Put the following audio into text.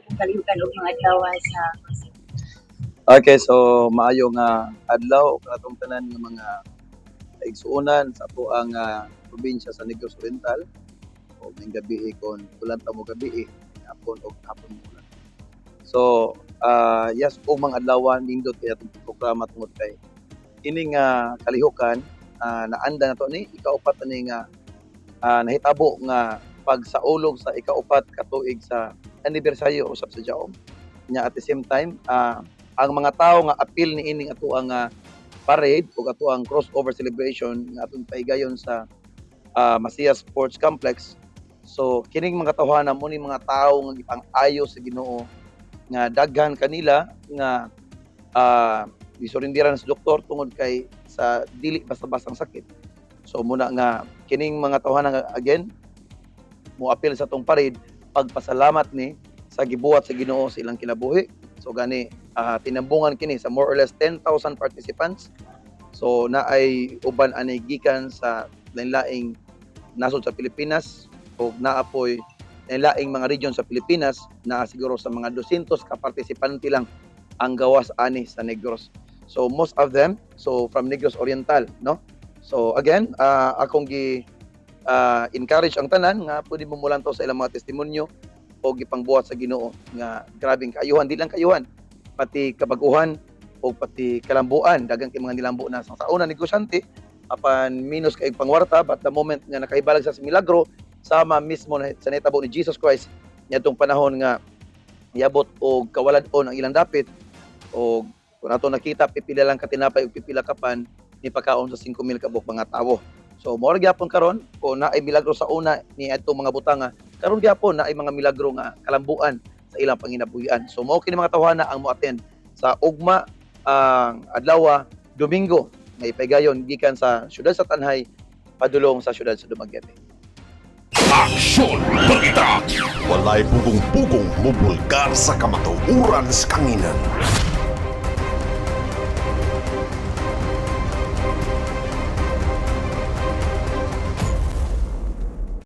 atong kalihukan og mga adlaw sa Okay, so maayo nga adlaw katong tanan nga mga igsuonan sa ato ang probinsya sa Negros Oriental. O may gabi kon ulan ta mo gabi hapon o hapon mo ulan. So, yes, ug mga adlawan nindot kay atong programa tungod kay kini nga kalihukan naanda na to ni ikaupat ni nga nahitabo nga pagsaulog sa ikaupat ka tuig sa anibersaryo usab sa Jaom. Nya at the same time, ang mga tao nga appeal ni ining ato ang parade ug ato ang crossover celebration nga atong paigayon sa Masias Sports Complex. So kining mga tawhana mo ni mga tawo nga gipang-ayo sa Ginoo nga daghan kanila nga gisurindiran sa doktor tungod kay sa dili basta-bastang sakit. So muna nga kining mga tawhana nga again mo appeal sa atong parade pagpasalamat ni sa gibuhat sa Ginoo sa ilang kinabuhi. So gani tinambungan kini sa more or less 10,000 participants. So naay uban anay gikan sa lain-laing nasod sa Pilipinas o naapoy lain-laing mga region sa Pilipinas na siguro sa mga 200 ka partisipante lang ang gawas ani sa Negros. So most of them from Negros Oriental, no? So again, akong encourage ang tanan nga pwede mo mulantaw sa ilang mga testimonyo o gipangbuhat sa Ginoo nga grabing kaayuhan, di lang kaayuhan, pati kabaguhan o pati kalambuan, dagang kay mga nilambo na sa una negosyante apan minus kay pangwarta, but the moment nga nakahibalag sa milagro sama mismo sa nahitabo ni Jesus Christ niadtong panahon nga iabot og kawalan-on ang ilang dapit o kung ato nakita pipila lang katinapay ug pipila kapan ni pagkaon sa 5,000 ka buok mga tawo. So mao gyapon karon kung naay milagro sa una ni adtong mga butanga, karon gyapon naay mga milagro nga kalambuan sa ilang panginabuhian. So mao kini mga tawhana ang mo-attend sa ugma ang adlaw Domingo nga ipaygayon gikan sa siyudad sa Tanhay padulong sa siyudad sa Dumaguete. Aksyon Balita! Walay pugong-pugong mubulgar sa kamatuuran sa kanginan.